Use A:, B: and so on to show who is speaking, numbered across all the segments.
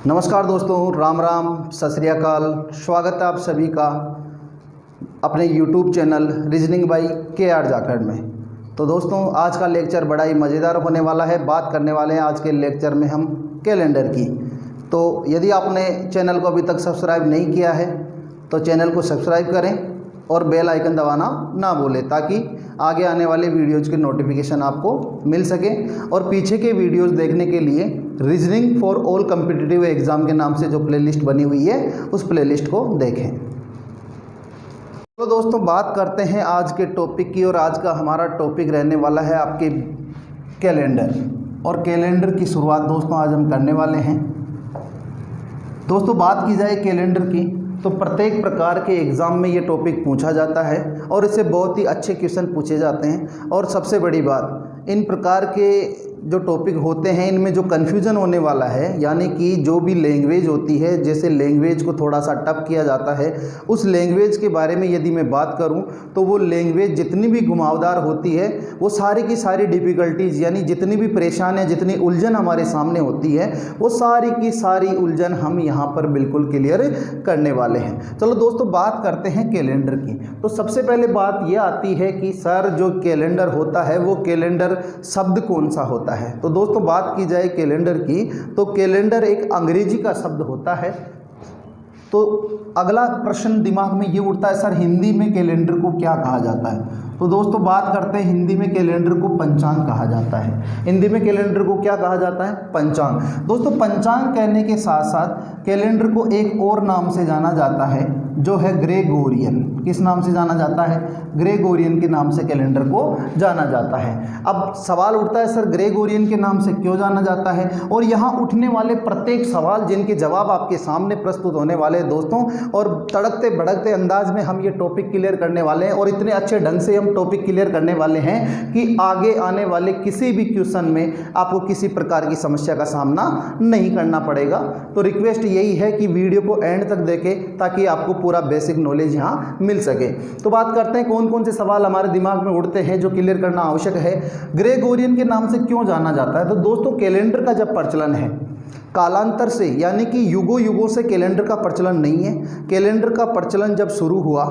A: नमस्कार दोस्तों, राम राम, सत श्री अकाल। स्वागत है आप सभी का अपने YouTube channel reasoning by KR Jakhar में। तो दोस्तों, आज का लेक्चर बड़ा ही मज़ेदार होने वाला है। बात करने वाले हैं आज के लेक्चर में हम कैलेंडर की। तो यदि आपने चैनल को अभी तक सब्सक्राइब नहीं किया है तो चैनल को सब्सक्राइब करें और बेल आइकन दबाना ना भूलें, ताकि आगे आने वाले वीडियोज़ के नोटिफिकेशन आपको मिल सके। और पीछे के वीडियोज़ देखने के लिए reasoning for all competitive exam के नाम से जो प्लेलिस्ट बनी हुई है उस प्लेलिस्ट को देखें। तो दोस्तों, बात करते हैं आज के टॉपिक की। और आज का हमारा टॉपिक रहने वाला है आपके कैलेंडर। और कैलेंडर की शुरुआत दोस्तों आज हम करने वाले हैं। दोस्तों, बात की जाए कैलेंडर की तो प्रत्येक प्रकार के एग्ज़ाम में ये टॉपिक पूछा जाता है और इससे बहुत ही अच्छे क्वेश्चन पूछे जाते हैं। और सबसे बड़ी बात, इन प्रकार के जो टॉपिक होते हैं इनमें जो कन्फ्यूज़न होने वाला है, यानी कि जो भी लैंग्वेज होती है, जैसे लैंग्वेज को थोड़ा सा टफ किया जाता है, उस लैंग्वेज के बारे में यदि मैं बात करूं तो वो लैंग्वेज जितनी भी घुमावदार होती है वो सारी की सारी डिफ़िकल्टीज़, यानी जितनी भी परेशानियाँ, जितनी उलझन हमारे सामने होती है वो सारी की सारी उलझन हम यहाँ पर बिल्कुल क्लियर करने वाले हैं। चलो दोस्तों, बात करते हैं कैलेंडर की। तो सबसे पहले बात ये आती है कि सर जो कैलेंडर होता है वो कैलेंडर शब्द कौन सा होता है। तो दोस्तों, बात की जाए कैलेंडर की तो कैलेंडर एक अंग्रेजी का शब्द होता है। तो अगला प्रश्न दिमाग में ये उठता है, सर हिंदी में कैलेंडर को क्या कहा जाता है। तो दोस्तों, बात करते हैं हिंदी में कैलेंडर को पंचांग कहा जाता है। हिंदी में कैलेंडर को क्या कहा जाता है? पंचांग। दोस्तों, पंचांग कहने के साथ साथ कैलेंडर को एक और नाम से जाना जाता है जो है ग्रेगोरियन। किस नाम से जाना जाता है? ग्रेगोरियन के नाम से कैलेंडर को जाना जाता है। अब सवाल उठता है, सर ग्रेगोरियन के नाम से क्यों जाना जाता है? और यहाँ उठने वाले प्रत्येक सवाल जिनके जवाब आपके सामने प्रस्तुत होने वाले हैं दोस्तों, और तड़कते भड़कते अंदाज में हम ये टॉपिक क्लियर करने वाले हैं। और इतने अच्छे ढंग से हम टॉपिक क्लियर करने वाले हैं कि आगे आने वाले किसी भी क्वेश्चन में आपको किसी प्रकार की समस्या का सामना नहीं करना पड़ेगा। तो रिक्वेस्ट यही है कि वीडियो को एंड तक देखें ताकि आपको पूरा बेसिक नॉलेज यहाँ मिल सके। तो बात करते हैं कौन कौन से सवाल हमारे दिमाग में उठते हैं जो क्लियर करना आवश्यक है। ग्रेगोरियन के नाम से क्यों जाना जाता है? तो दोस्तों, कैलेंडर का जब प्रचलन है कालांतर से, यानी कि युगों युगों से कैलेंडर का प्रचलन नहीं है। कैलेंडर का प्रचलन जब शुरू हुआ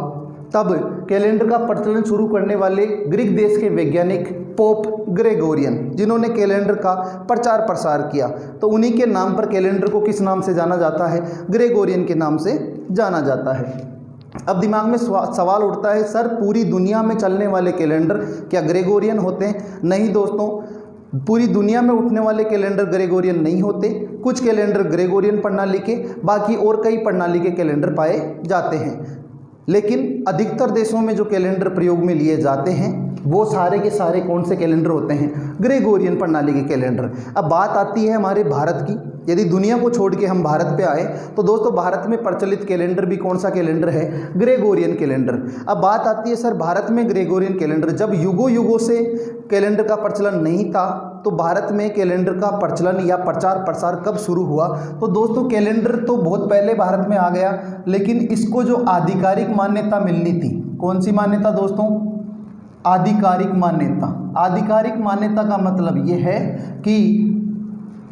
A: तब कैलेंडर का प्रचलन शुरू करने वाले ग्रीक देश के वैज्ञानिक पोप ग्रेगोरियन, जिन्होंने कैलेंडर का प्रचार प्रसार किया, तो उन्हीं के नाम पर कैलेंडर को किस नाम से जाना जाता है? ग्रेगोरियन के नाम से जाना जाता है। अब दिमाग में सवाल उठता है, सर पूरी दुनिया में चलने वाले कैलेंडर क्या ग्रेगोरियन होते हैं? नहीं दोस्तों, पूरी दुनिया में उठने वाले कैलेंडर ग्रेगोरियन नहीं होते। कुछ कैलेंडर ग्रेगोरियन प्रणाली के, बाकी और कई प्रणाली के कैलेंडर पाए जाते हैं। लेकिन अधिकतर देशों में जो कैलेंडर प्रयोग में लिए जाते हैं वो सारे के सारे कौन से कैलेंडर होते हैं? ग्रेगोरियन प्रणाली के कैलेंडर। अब बात आती है हमारे भारत की। यदि दुनिया को छोड़ के हम भारत पे आए तो दोस्तों, भारत में प्रचलित कैलेंडर भी कौन सा कैलेंडर है? Gregorian calendar. अब बात आती है, सर भारत में ग्रेगोरियन कैलेंडर, जब युगों युगों से कैलेंडर का प्रचलन नहीं था तो भारत में कैलेंडर का प्रचलन या प्रचार प्रसार कब शुरू हुआ? तो दोस्तों, कैलेंडर तो बहुत पहले भारत में आ गया, लेकिन इसको जो आधिकारिक मान्यता मिलनी थी, कौन सी मान्यता दोस्तों? आधिकारिक मान्यता। आधिकारिक मान्यता का मतलब ये है कि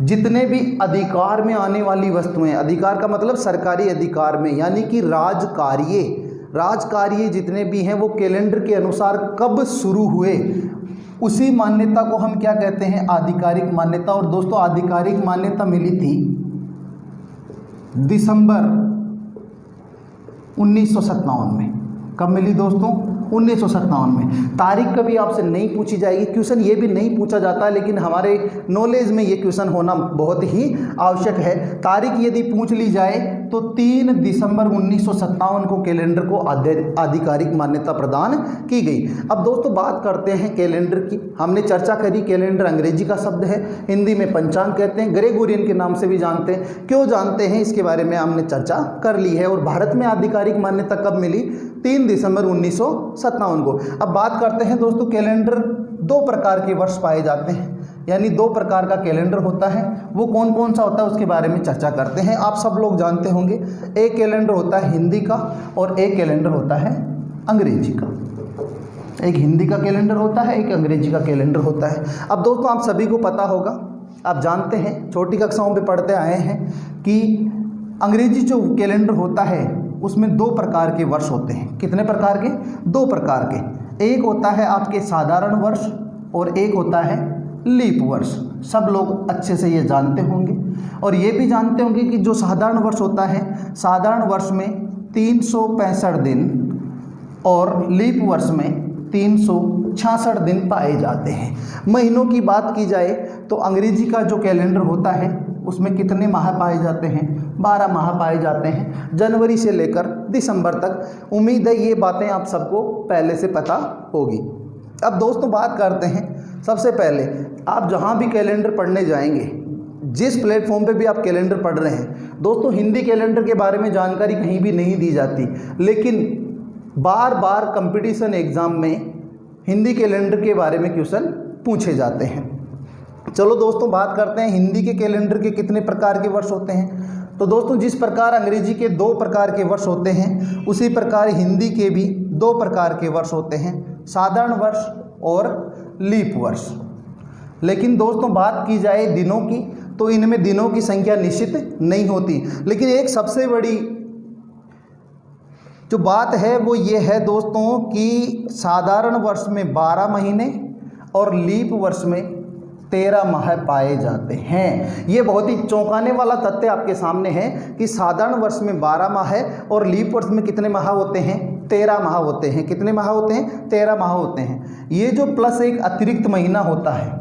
A: जितने भी अधिकार में आने वाली वस्तुएं, अधिकार का मतलब सरकारी अधिकार में, यानी कि राजकार्य जितने भी हैं वो कैलेंडर के अनुसार कब शुरू हुए, उसी मान्यता को हम क्या कहते हैं? आधिकारिक मान्यता। और दोस्तों, आधिकारिक मान्यता मिली थी दिसंबर 1957 में। कब मिली दोस्तों? 1957 में। तारीख कभी आपसे नहीं पूछी जाएगी, क्वेश्चन ये भी नहीं पूछा जाता है, लेकिन हमारे नॉलेज में ये क्वेश्चन होना बहुत ही आवश्यक है। तारीख यदि पूछ ली जाए तो 3 दिसंबर 1957 को कैलेंडर को आधिकारिक मान्यता प्रदान की गई। अब दोस्तों, बात करते हैं कैलेंडर की। हमने चर्चा करी कैलेंडर अंग्रेजी का शब्द है, हिंदी में पंचांग कहते हैं, ग्रेगोरियन के नाम से भी जानते हैं। क्यों जानते हैं इसके बारे में हमने चर्चा कर ली है। और भारत में आधिकारिक मान्यता कब मिली? 3 दिसंबर 1957 को। अब बात करते हैं दोस्तों, कैलेंडर 2 प्रकार के वर्ष पाए जाते हैं, यानी 2 प्रकार का कैलेंडर होता है। वो कौन कौन सा होता है उसके बारे में चर्चा करते हैं। आप सब लोग जानते होंगे, एक कैलेंडर होता है हिंदी का और एक कैलेंडर होता है अंग्रेजी का। एक हिंदी का कैलेंडर होता है, एक अंग्रेजी का कैलेंडर होता है। अब दोस्तों, आप सभी को पता होगा आप जानते हैं, छोटी कक्षाओं में पढ़ते आए हैं कि अंग्रेजी जो कैलेंडर होता है उसमें 2 प्रकार के वर्ष होते हैं। कितने प्रकार के? 2 प्रकार के। एक होता है आपके साधारण वर्ष और एक होता है लीप वर्ष। सब लोग अच्छे से ये जानते होंगे और ये भी जानते होंगे कि जो साधारण वर्ष होता है, साधारण वर्ष में 365 दिन और लीप वर्ष में 366 दिन पाए जाते हैं। महीनों की बात की जाए तो अंग्रेजी का जो कैलेंडर होता है उसमें कितने माह पाए जाते हैं? 12 माह पाए जाते हैं, जनवरी से लेकर दिसंबर तक। उम्मीद है ये बातें आप सबको पहले से पता होगी। अब दोस्तों बात करते हैं, सबसे पहले आप जहाँ भी कैलेंडर पढ़ने जाएंगे, जिस प्लेटफॉर्म पे भी आप कैलेंडर पढ़ रहे हैं, दोस्तों हिंदी कैलेंडर के बारे में जानकारी कहीं भी नहीं दी जाती, लेकिन बार बार कंपटीशन एग्ज़ाम में हिंदी कैलेंडर के बारे में क्वेश्चन पूछे जाते हैं। चलो दोस्तों बात करते हैं हिंदी के कैलेंडर के कितने प्रकार के वर्ष होते हैं। तो दोस्तों जिस प्रकार अंग्रेजी के 2 प्रकार के वर्ष होते हैं, उसी प्रकार हिंदी के भी 2 प्रकार के वर्ष होते हैं, साधारण वर्ष और लीप वर्ष। लेकिन दोस्तों बात की जाए दिनों की, तो इनमें दिनों की संख्या निश्चित नहीं होती, लेकिन एक सबसे बड़ी जो बात है वो ये है दोस्तों कि साधारण वर्ष में 12 महीने और लीप वर्ष में 13 माह पाए जाते हैं। ये बहुत ही चौंकाने वाला तथ्य आपके सामने है कि साधारण वर्ष में 12 माह है और लीप वर्ष में कितने माह होते हैं? 13 माह होते हैं। कितने माह होते हैं? 13 माह होते हैं। ये जो प्लस एक अतिरिक्त महीना होता है,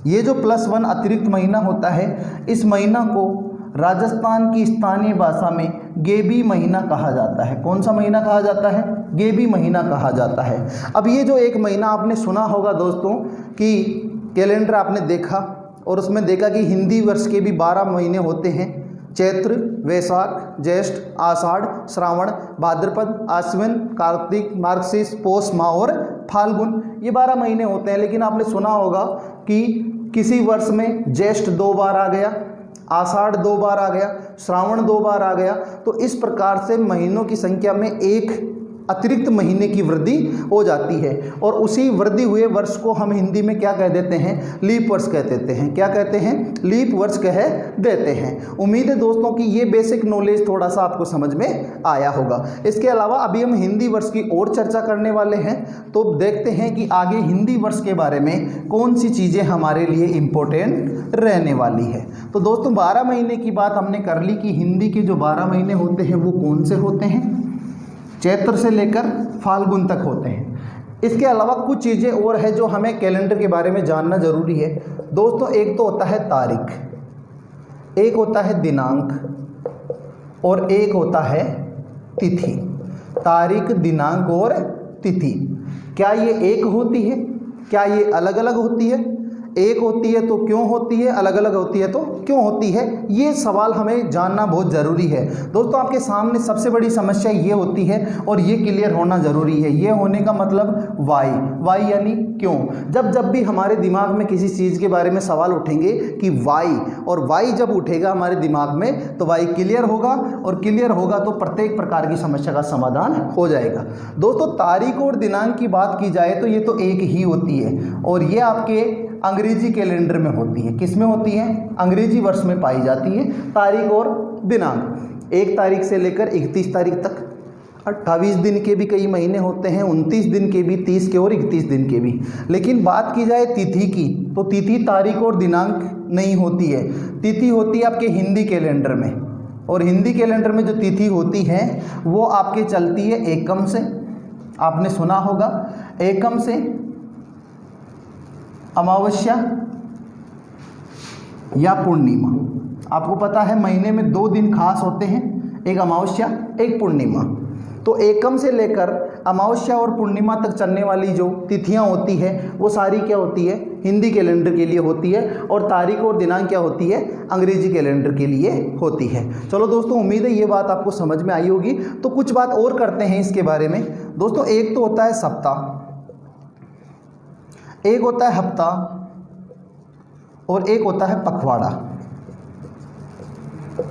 A: ये जो +1 अतिरिक्त महीना होता है, इस महीना को राजस्थान की स्थानीय भाषा में गेबी महीना कहा जाता है। कौन सा महीना कहा जाता है? गेबी महीना कहा जाता है। अब ये जो एक महीना आपने सुना होगा दोस्तों कि कैलेंडर आपने देखा और उसमें देखा कि हिंदी वर्ष के भी 12 महीने होते हैं, चैत्र, वैशाख, ज्येष्ठ, आषाढ़, श्रावण, भाद्रपद, आश्विन, कार्तिक, मार्गशीर्ष, पौष माह और फाल्गुन, ये 12 महीने होते हैं। लेकिन आपने सुना होगा कि किसी वर्ष में ज्येष्ठ 2 बार आ गया, आषाढ़ 2 बार आ गया, श्रावण 2 बार आ गया। तो इस प्रकार से महीनों की संख्या में एक अतिरिक्त महीने की वृद्धि हो जाती है और उसी वृद्धि हुए वर्ष को हम हिंदी में क्या कह देते हैं? लीप वर्ष कह देते हैं। क्या कहते हैं? लीप वर्ष कह देते हैं। उम्मीद है दोस्तों कि ये बेसिक नॉलेज थोड़ा सा आपको समझ में आया होगा। इसके अलावा अभी हम हिंदी वर्ष की और चर्चा करने वाले हैं, तो देखते हैं कि आगे हिंदी वर्ष के बारे में कौन सी चीज़ें हमारे लिए इम्पोर्टेंट रहने वाली है। तो दोस्तों 12 महीने की बात हमने कर ली कि हिंदी के जो 12 महीने होते हैं वो कौन से होते हैं? चैत्र से लेकर फाल्गुन तक होते हैं। इसके अलावा कुछ चीज़ें और है जो हमें कैलेंडर के बारे में जानना ज़रूरी है दोस्तों। एक तो होता है तारीख, एक होता है दिनांक और एक होता है तिथि। तारीख, दिनांक और तिथि, क्या ये एक होती है? क्या ये अलग अलग होती है? एक होती है तो क्यों होती है, अलग अलग होती है तो क्यों होती है? ये सवाल हमें जानना बहुत ज़रूरी है दोस्तों। आपके सामने सबसे बड़ी समस्या ये होती है और ये क्लियर होना ज़रूरी है। ये होने का मतलब वाई यानी क्यों। जब भी हमारे दिमाग में किसी चीज़ के बारे में सवाल उठेंगे कि वाई, और वाई जब उठेगा हमारे दिमाग में तो वाई क्लियर होगा, और क्लियर होगा तो प्रत्येक प्रकार की समस्या का समाधान हो जाएगा। दोस्तों तारीख और दिनांक की बात की जाए तो ये तो एक ही होती है और ये आपके अंग्रेजी कैलेंडर में होती है। किस में होती है? अंग्रेजी वर्ष में पाई जाती है तारीख और दिनांक। 1 तारीख से लेकर 31 तारीख तक 28 दिन के भी कई महीने होते हैं, 29 दिन के भी, 30 के और 31 दिन के भी। लेकिन बात की जाए तिथि की तो तिथि तारीख और दिनांक नहीं होती है। तिथि होती है आपके हिंदी कैलेंडर में, और हिंदी कैलेंडर में जो तिथि होती है वो आपके चलती है एकम से। आपने सुना होगा एकम से, अमावस्या या पूर्णिमा। आपको पता है महीने में 2 दिन खास होते हैं, एक अमावस्या एक पूर्णिमा। तो एकम से लेकर अमावस्या और पूर्णिमा तक चलने वाली जो तिथियां होती है वो सारी क्या होती है? हिंदी कैलेंडर के लिए होती है, और तारीख और दिनांक क्या होती है? अंग्रेजी कैलेंडर के लिए होती है। चलो दोस्तों उम्मीद है ये बात आपको समझ में आई होगी। तो कुछ बात और करते हैं इसके बारे में दोस्तों। एक तो होता है सप्ताह, एक होता है हफ्ता और एक होता है पखवाड़ा।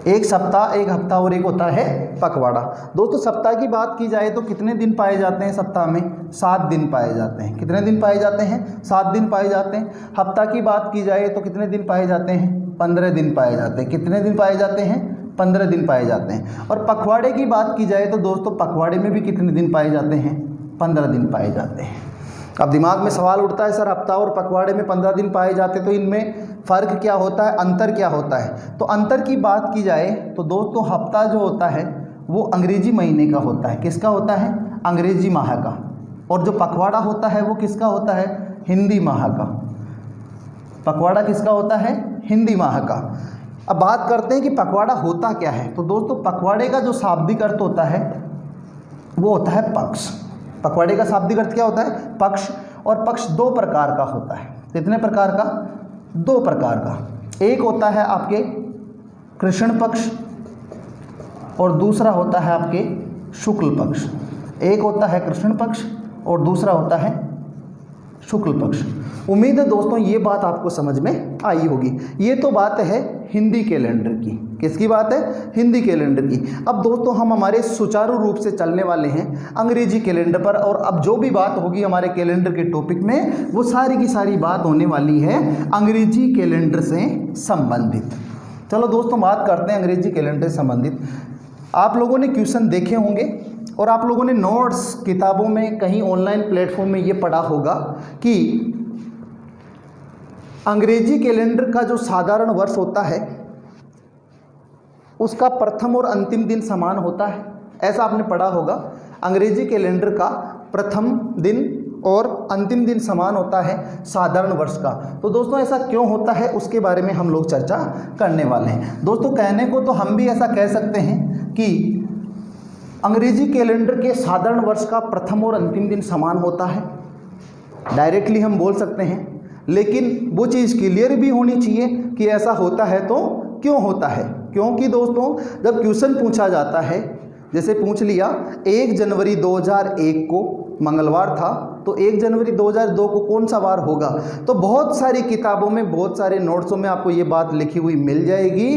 A: एक सप्ताह, एक हफ्ता और एक होता है पखवाड़ा। दोस्तों सप्ताह की बात की जाए तो कितने दिन पाए जाते हैं सप्ताह में? 7 दिन पाए जाते हैं। कितने दिन पाए जाते हैं? 7 दिन पाए जाते हैं। हफ्ता की बात की जाए तो कितने दिन पाए जाते हैं? 15 दिन पाए जाते हैं। कितने दिन पाए जाते हैं? 15 दिन पाए जाते हैं। और पखवाड़े की बात की जाए तो दोस्तों पखवाड़े में भी कितने दिन पाए जाते हैं? 15 दिन पाए जाते हैं। अब दिमाग में सवाल उठता है, सर हफ्ता और पखवाड़े में 15 दिन पाए जाते, तो इनमें फ़र्क क्या होता है, अंतर क्या होता है? तो अंतर की बात की जाए तो दोस्तों हफ्ता जो होता है वो अंग्रेजी महीने का होता है। किसका होता है? अंग्रेजी माह का। और जो पखवाड़ा होता है वो किसका होता है? हिंदी माह का। पखवाड़ा किसका होता है? हिंदी माह का। अब बात करते हैं कि पखवाड़ा होता क्या है। तो दोस्तों पखवाड़े का जो शाब्दिक अर्थ होता है वो होता है पक्ष। पखवाड़े का शाब्दिक अर्थ क्या होता है? पक्ष। और पक्ष 2 प्रकार का होता है। कितने प्रकार का? 2 प्रकार का। एक होता है आपके कृष्ण पक्ष और दूसरा होता है आपके शुक्ल पक्ष। एक होता है कृष्ण पक्ष और दूसरा होता है शुक्ल पक्ष। उम्मीद है दोस्तों ये बात आपको समझ में आई होगी। ये तो बात है हिंदी कैलेंडर की। किसकी बात है? हिंदी कैलेंडर की। अब दोस्तों हम हमारे सुचारू रूप से चलने वाले हैं अंग्रेजी कैलेंडर पर, और अब जो भी बात होगी हमारे कैलेंडर के टॉपिक में वो सारी की सारी बात होने वाली है अंग्रेजी कैलेंडर से संबंधित। चलो दोस्तों बात करते हैं अंग्रेजी कैलेंडर से संबंधित। आप लोगों ने क्वेश्चन देखे होंगे और आप लोगों ने नोट्स किताबों में कहीं ऑनलाइन प्लेटफॉर्म में ये पढ़ा होगा कि अंग्रेजी कैलेंडर का जो साधारण वर्ष होता है उसका प्रथम और अंतिम दिन समान होता है। ऐसा आपने पढ़ा होगा। अंग्रेजी कैलेंडर का प्रथम दिन और अंतिम दिन समान होता है साधारण वर्ष का। तो दोस्तों ऐसा क्यों होता है उसके बारे में हम लोग चर्चा करने वाले हैं। दोस्तों कहने को तो हम भी ऐसा कह सकते हैं कि अंग्रेजी कैलेंडर के साधारण वर्ष का प्रथम और अंतिम दिन समान होता है, डायरेक्टली हम बोल सकते हैं। लेकिन वो चीज़ क्लियर भी होनी चाहिए कि ऐसा होता है तो क्यों होता है। क्योंकि दोस्तों जब क्वेश्चन पूछा जाता है, जैसे पूछ लिया 1 जनवरी 2001 को मंगलवार था, तो 1 जनवरी 2002 को कौन सा वार होगा, तो बहुत सारी किताबों में बहुत सारे नोट्सों में आपको ये बात लिखी हुई मिल जाएगी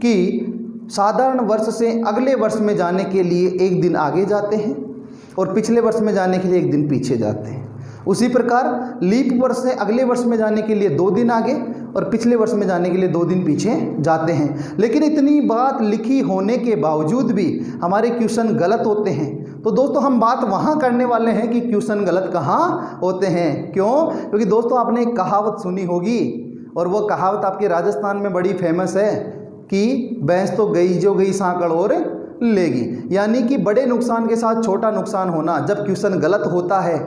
A: कि साधारण वर्ष से अगले वर्ष में जाने के लिए 1 दिन आगे जाते हैं और पिछले वर्ष में जाने के लिए 1 दिन पीछे जाते हैं। उसी प्रकार लीप वर्ष से अगले वर्ष में जाने के लिए 2 दिन आगे और पिछले वर्ष में जाने के लिए 2 दिन पीछे जाते हैं। लेकिन इतनी बात लिखी होने के बावजूद भी हमारे क्वेश्चन गलत होते हैं। तो दोस्तों हम बात वहाँ करने वाले हैं कि क्वेश्चन गलत कहाँ होते हैं। क्यों? क्योंकि दोस्तों आपने एक कहावत सुनी होगी और वो कहावत आपके राजस्थान में बड़ी फेमस है कि भैंस तो गई जो गई सांकड़ और लेगी। यानी कि बड़े नुकसान के साथ छोटा नुकसान होना। जब क्वेश्चन गलत होता है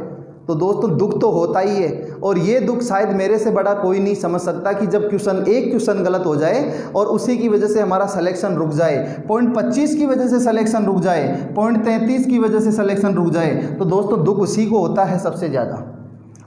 A: तो दोस्तों दुख तो होता ही है, और ये दुख शायद मेरे से बड़ा कोई नहीं समझ सकता कि जब एक क्वेश्चन गलत हो जाए और उसी की वजह से हमारा सिलेक्शन रुक जाए, पॉइंट 25 की वजह से सिलेक्शन रुक जाए, पॉइंट 33 की वजह से सिलेक्शन रुक जाए, तो दोस्तों दुख उसी को होता है सबसे ज़्यादा।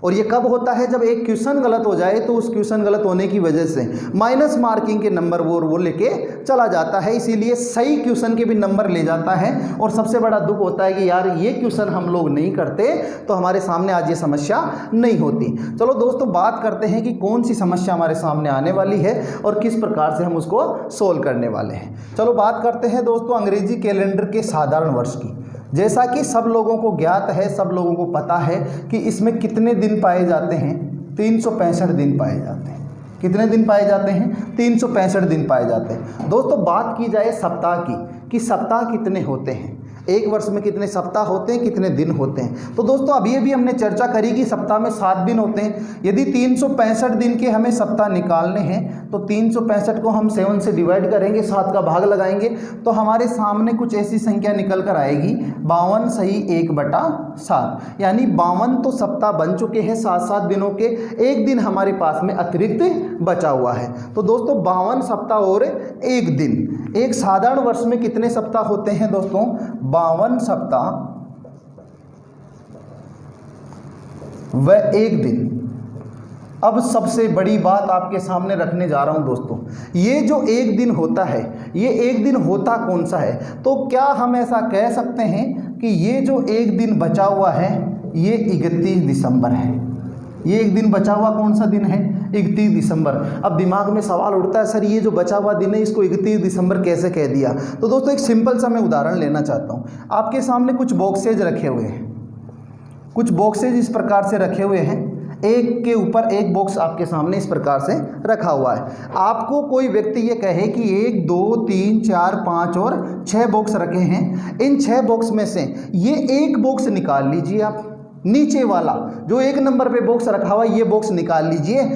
A: और ये कब होता है? जब एक क्वेश्चन गलत हो जाए तो उस क्वेश्चन गलत होने की वजह से माइनस मार्किंग के नंबर वो लेके चला जाता है। इसीलिए सही क्वेश्चन के भी नंबर ले जाता है। और सबसे बड़ा दुख होता है कि यार ये क्वेश्चन हम लोग नहीं करते तो हमारे सामने आज ये समस्या नहीं होती। चलो दोस्तों बात करते हैं कि कौन सी समस्या हमारे सामने आने वाली है और किस प्रकार से हम उसको सोल्व करने वाले हैं। चलो बात करते हैं दोस्तों अंग्रेजी कैलेंडर के साधारण वर्ष की। जैसा कि सब लोगों को ज्ञात है, सब लोगों को पता है कि इसमें कितने दिन पाए जाते हैं? 365 दिन पाए जाते हैं। कितने दिन पाए जाते हैं? 365 दिन पाए जाते हैं। दोस्तों बात की जाए सप्ताह की कि सप्ताह कितने होते हैं, एक वर्ष में कितने सप्ताह होते हैं, कितने दिन होते हैं। तो दोस्तों अभी भी हमने चर्चा करी कि सप्ताह में 7 दिन होते हैं। यदि 365 दिन के हमें सप्ताह निकालने हैं तो 365 को हम 7 से डिवाइड करेंगे, 7 का भाग लगाएंगे तो हमारे सामने कुछ ऐसी संख्या निकल कर आएगी 52 सही 1/7। यानी 52 तो सप्ताह बन चुके हैं, 7-7 दिनों के, एक दिन हमारे पास में अतिरिक्त बचा हुआ है। तो दोस्तों 52 सप्ताह और 1 दिन। एक साधारण वर्ष में कितने सप्ताह होते हैं दोस्तों? 52 सप्ताह व 1 दिन। अब सबसे बड़ी बात आपके सामने रखने जा रहा हूं दोस्तों, ये जो 1 दिन होता है, ये 1 दिन होता कौन सा है? तो क्या हम ऐसा कह सकते हैं कि ये जो 1 दिन बचा हुआ है ये 31 दिसंबर है? ये एक दिन बचा हुआ कौन सा दिन है? 31 दिसंबर। अब दिमाग में सवाल उठता है, सर ये जो बचा हुआ दिन है इसको 31 दिसंबर कैसे कह दिया? तो दोस्तों एक सिंपल सा मैं उदाहरण लेना चाहता हूँ। आपके सामने कुछ बॉक्सेज रखे हुए हैं, कुछ बॉक्सेज इस प्रकार से रखे हुए हैं, एक के ऊपर एक बॉक्स आपके सामने इस प्रकार से रखा हुआ है। आपको कोई व्यक्ति ये कहे कि 1 2 3 4 5 और 6 बॉक्स रखे हैं, इन 6 बॉक्स में से ये एक बॉक्स निकाल लीजिए आप, नीचे वाला जो 1 नंबर पे बॉक्स रखा हुआ है ये बॉक्स निकाल लीजिए।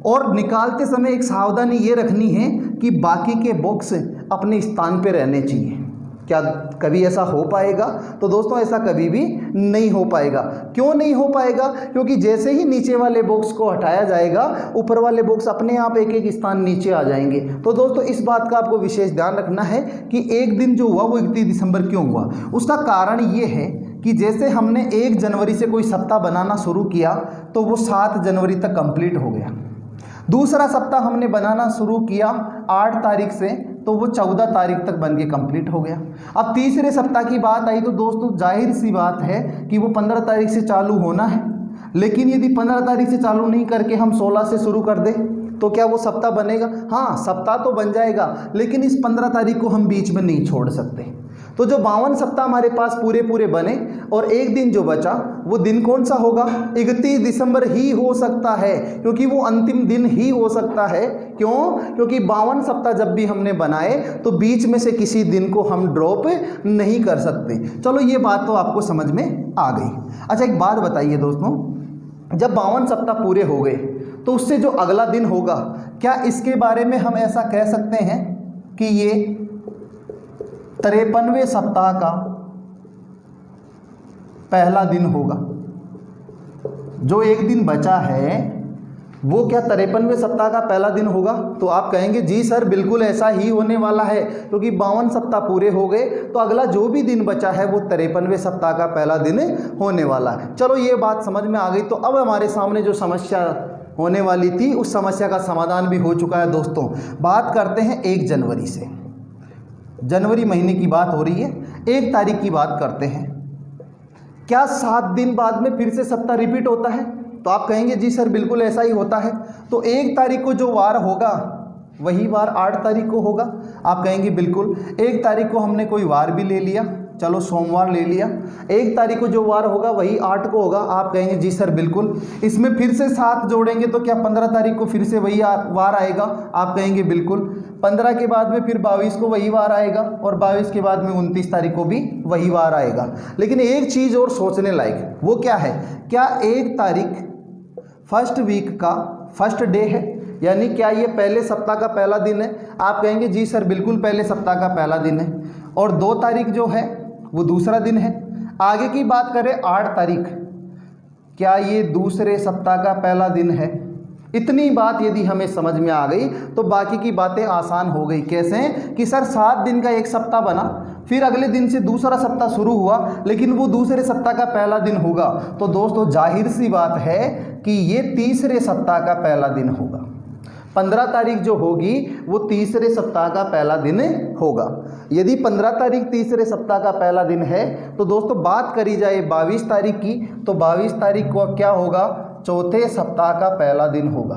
A: और निकालते समय एक सावधानी ये रखनी है कि बाकी के बॉक्स अपने स्थान पे रहने चाहिए। क्या कभी ऐसा हो पाएगा? तो दोस्तों ऐसा कभी भी नहीं हो पाएगा। क्यों नहीं हो पाएगा? क्योंकि जैसे ही नीचे वाले बॉक्स को हटाया जाएगा ऊपर वाले बॉक्स अपने आप एक एक स्थान नीचे आ जाएंगे। तो दोस्तों इस बात का आपको विशेष ध्यान रखना है कि एक दिन जो हुआ वो 31 दिसंबर क्यों हुआ। उसका कारण ये है कि जैसे हमने 1 जनवरी से कोई सप्ताह बनाना शुरू किया तो वो 7 जनवरी तक कंप्लीट हो गया। दूसरा सप्ताह हमने बनाना शुरू किया 8 तारीख से तो वो 14 तारीख तक बन के कंप्लीट हो गया। अब तीसरे सप्ताह की बात आई तो दोस्तों जाहिर सी बात है कि वो 15 तारीख से चालू होना है, लेकिन यदि 15 तारीख से चालू नहीं करके हम 16 से शुरू कर दें तो क्या वो सप्ताह बनेगा? हाँ, सप्ताह तो बन जाएगा, लेकिन इस 15 तारीख को हम बीच में नहीं छोड़ सकते। तो जो 52 सप्ताह हमारे पास पूरे पूरे बने और एक दिन जो बचा वो दिन कौन सा होगा? 31 दिसंबर ही हो सकता है, क्योंकि वो अंतिम दिन ही हो सकता है। क्यों? क्योंकि 52 सप्ताह जब भी हमने बनाए तो बीच में से किसी दिन को हम ड्रॉप नहीं कर सकते। चलो ये बात तो आपको समझ में आ गई। अच्छा एक बात बताइए दोस्तों, जब 52 सप्ताह पूरे हो गए तो उससे जो अगला दिन होगा, क्या इसके बारे में हम ऐसा कह सकते हैं कि ये 53वें सप्ताह का पहला दिन होगा? जो एक दिन बचा है वो क्या 53वें सप्ताह का पहला दिन होगा? तो आप कहेंगे जी सर बिल्कुल ऐसा ही होने वाला है, क्योंकि 52 सप्ताह पूरे हो गए तो अगला जो भी दिन बचा है वो 53वें सप्ताह का पहला दिन होने वाला है। चलो ये बात समझ में आ गई। तो अब हमारे सामने जो समस्या होने वाली थी उस समस्या का समाधान भी हो चुका है। दोस्तों बात करते हैं 1 जनवरी से। जनवरी महीने की बात हो रही है, 1 तारीख की बात करते हैं। क्या 7 दिन बाद में फिर से सप्ताह रिपीट होता है? तो आप कहेंगे जी सर बिल्कुल ऐसा ही होता है। तो 1 तारीख को जो वार होगा वही वार 8 तारीख को होगा? आप कहेंगे बिल्कुल। 1 तारीख को हमने कोई वार भी ले लिया, चलो सोमवार ले लिया, 1 तारीख को जो वार होगा वही 8 को होगा? आप कहेंगे जी सर बिल्कुल। इसमें फिर से 7 जोड़ेंगे तो क्या 15 तारीख को फिर से वही वार आएगा? आप कहेंगे बिल्कुल। 15 के बाद में फिर 22 को वही वार आएगा और 22 के बाद में 29 तारीख को भी वही वार आएगा। लेकिन एक चीज़ और सोचने लायक, वो क्या है? क्या 1 तारीख फर्स्ट वीक का फर्स्ट डे है? यानी क्या ये पहले सप्ताह का पहला दिन है? आप कहेंगे जी सर बिल्कुल पहले सप्ताह का पहला दिन है। और 2 तारीख जो है वो दूसरा दिन है। आगे की बात करें 8 तारीख, क्या ये दूसरे सप्ताह का पहला दिन है? इतनी बात यदि हमें समझ में आ गई तो बाकी की बातें आसान हो गई। कैसे? कि सर 7 दिन का एक सप्ताह बना, फिर अगले दिन से दूसरा सप्ताह शुरू हुआ, लेकिन वो दूसरे सप्ताह का पहला दिन होगा। तो दोस्तों जाहिर सी बात है कि ये तीसरे सप्ताह का पहला दिन होगा। 15 तारीख जो होगी वो तीसरे सप्ताह का पहला दिन होगा। यदि 15 तारीख तीसरे सप्ताह का पहला दिन है तो दोस्तों बात करी जाए 22 तारीख की, तो 22 तारीख को क्या होगा? चौथे सप्ताह का पहला दिन होगा।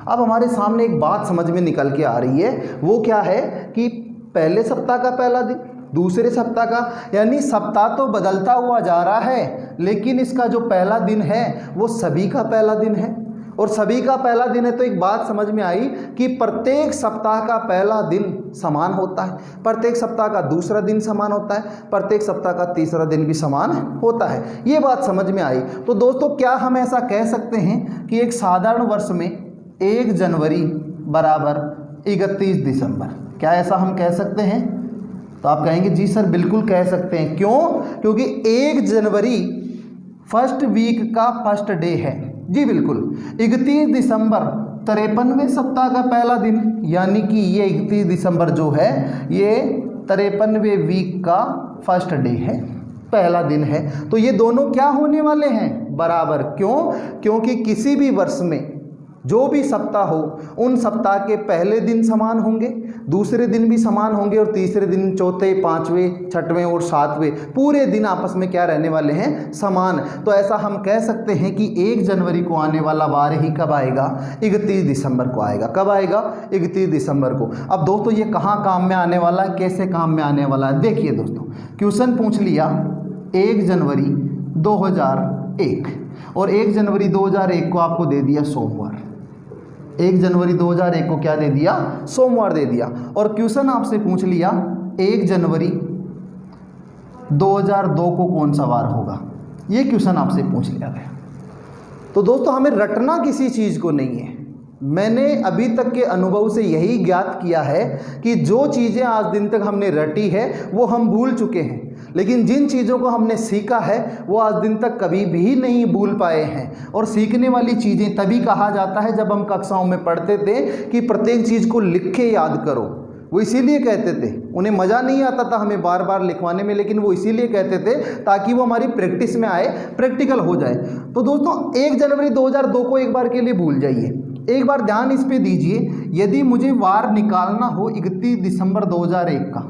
A: अब हमारे सामने एक बात समझ में निकल के आ रही है, वो क्या है कि पहले सप्ताह का पहला दिन, दूसरे सप्ताह का, यानी सप्ताह तो बदलता हुआ जा रहा है, लेकिन इसका जो पहला दिन है वो सभी का पहला दिन है। और सभी का पहला दिन है तो एक बात समझ में आई कि प्रत्येक सप्ताह का पहला दिन समान होता है, प्रत्येक सप्ताह का दूसरा दिन समान होता है, प्रत्येक सप्ताह का तीसरा दिन भी समान होता है। ये बात समझ में आई। तो दोस्तों क्या हम ऐसा कह सकते हैं कि एक साधारण वर्ष में 1 जनवरी बराबर 31 दिसंबर, क्या ऐसा हम कह सकते हैं? तो आप कहेंगे जी सर बिल्कुल कह सकते हैं। क्यों? क्योंकि 1 जनवरी फर्स्ट वीक का फर्स्ट डे है। जी बिल्कुल। 31 दिसंबर 53वें सप्ताह का पहला दिन, यानी कि ये 31 दिसंबर जो है ये 53वें वीक का फर्स्ट डे है, पहला दिन है। तो ये दोनों क्या होने वाले हैं? बराबर। क्यों? क्योंकि किसी भी वर्ष में जो भी सप्ताह हो उन सप्ताह के पहले दिन समान होंगे, दूसरे दिन भी समान होंगे और तीसरे दिन, चौथे, पाँचवें, छठवें और सातवें पूरे दिन आपस में क्या रहने वाले हैं, समान। तो ऐसा हम कह सकते हैं कि 1 जनवरी को आने वाला वार ही कब आएगा, 31 दिसंबर को आएगा। कब आएगा, 31 दिसंबर को। अब दोस्तों ये कहाँ काम में आने वाला है, कैसे काम में आने वाला है, देखिए दोस्तों क्वेश्चन पूछ लिया 1 जनवरी 2001 और 1 जनवरी 2001 को आपको दे दिया सोमवार। 1 जनवरी 2001 को क्या दे दिया, सोमवार दे दिया। और क्वेश्चन आपसे पूछ लिया 1 जनवरी 2002 को कौन सा वार होगा, ये क्वेश्चन आपसे पूछ लिया गया। तो दोस्तों हमें रटना किसी चीज़ को नहीं है। मैंने अभी तक के अनुभव से यही ज्ञात किया है कि जो चीज़ें आज दिन तक हमने रटी है वो हम भूल चुके हैं, लेकिन जिन चीज़ों को हमने सीखा है वो आज दिन तक कभी भी नहीं भूल पाए हैं। और सीखने वाली चीज़ें तभी कहा जाता है, जब हम कक्षाओं में पढ़ते थे कि प्रत्येक चीज़ को लिख के याद करो, वो इसीलिए कहते थे, उन्हें मज़ा नहीं आता था हमें बार बार लिखवाने में, लेकिन वो इसीलिए कहते थे ताकि वो हमारी प्रैक्टिस में आए, प्रैक्टिकल हो जाए। तो दोस्तों 1 जनवरी 2002 को एक बार के लिए भूल जाइए, एक बार ध्यान इस पे दीजिए। यदि मुझे वार निकालना हो 31 दिसंबर 2001 का,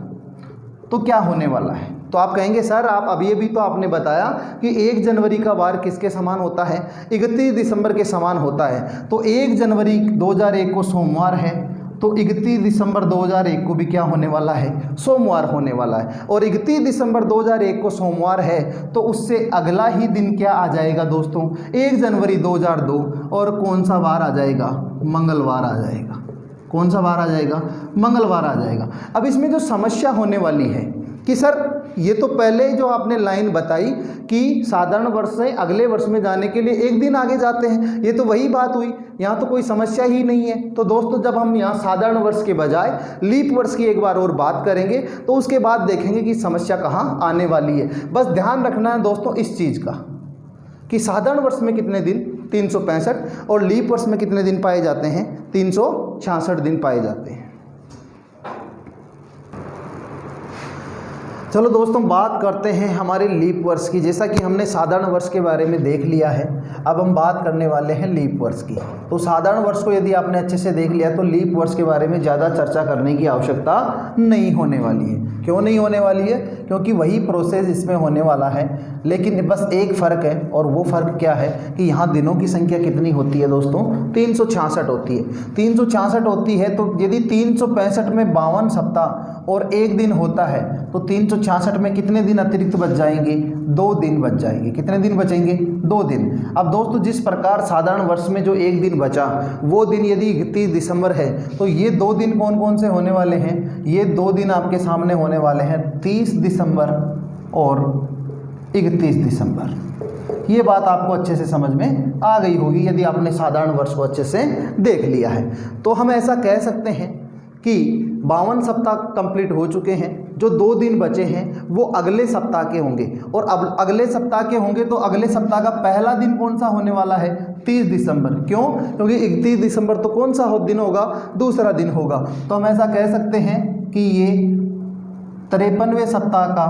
A: तो क्या होने वाला है। तो आप कहेंगे सर आप अभी तो आपने बताया कि 1 जनवरी का वार किसके समान होता है, 31 दिसंबर के समान होता है। तो 1 जनवरी 2001 को सोमवार है, तो 31 दिसंबर 2001 को भी क्या होने वाला है, सोमवार होने वाला है। और 31 दिसंबर 2001 को सोमवार है तो उससे अगला ही दिन क्या आ जाएगा दोस्तों, 1 जनवरी 2002, और कौन सा वार आ जाएगा, मंगलवार आ जाएगा। कौन सा वार आ जाएगा, मंगलवार आ जाएगा। अब इसमें जो समस्या होने वाली है कि सर ये तो पहले जो आपने लाइन बताई कि साधारण वर्ष से अगले वर्ष में जाने के लिए एक दिन आगे जाते हैं, ये तो वही बात हुई, यहाँ तो कोई समस्या ही नहीं है। तो दोस्तों जब हम यहाँ साधारण वर्ष के बजाय लीप वर्ष की एक बार और बात करेंगे तो उसके बाद देखेंगे कि समस्या कहाँ आने वाली है। बस ध्यान रखना है दोस्तों इस चीज़ का कि साधारण वर्ष में कितने दिन, 365, और लीप वर्ष में कितने दिन पाए जाते हैं, 366 दिन पाए जाते हैं। चलो दोस्तों बात करते हैं हमारे लीप वर्ष की। जैसा कि हमने साधारण वर्ष के बारे में देख लिया है, अब हम बात करने वाले हैं लीप वर्ष की। तो साधारण वर्ष को यदि आपने अच्छे से देख लिया तो लीप वर्ष के बारे में ज़्यादा चर्चा करने की आवश्यकता नहीं होने वाली है। क्यों नहीं होने वाली है, क्योंकि वही प्रोसेस इसमें होने वाला है, लेकिन बस एक फ़र्क है, और वो फ़र्क क्या है कि यहाँ दिनों की संख्या कितनी होती है दोस्तों, 366 होती है। 366 होती है, तो यदि 365 में 52 सप्ताह और एक दिन होता है तो 366 में कितने दिन अतिरिक्त बच जाएंगे, 2 दिन बच जाएंगे। कितने दिन बचेंगे, 2 दिन। अब दोस्तों जिस प्रकार साधारण वर्ष में जो एक दिन बचा वो दिन यदि 31 दिसंबर है तो ये 2 दिन कौन कौन से होने वाले हैं, ये 2 दिन आपके सामने होने वाले हैं 30 दिसंबर और 31 दिसंबर। ये बात आपको अच्छे से समझ में आ गई होगी यदि आपने साधारण वर्ष को अच्छे से देख लिया है। तो हम ऐसा कह सकते हैं कि 52 सप्ताह कंप्लीट हो चुके हैं, जो 2 दिन बचे हैं वो अगले सप्ताह के होंगे। और अब अगले सप्ताह के होंगे तो अगले सप्ताह का पहला दिन कौन सा होने वाला है, 30 दिसंबर। क्यों, क्योंकि 31 दिसंबर तो कौन सा दिन होगा, दूसरा दिन होगा। तो हम ऐसा कह सकते हैं कि ये 53वें सप्ताह का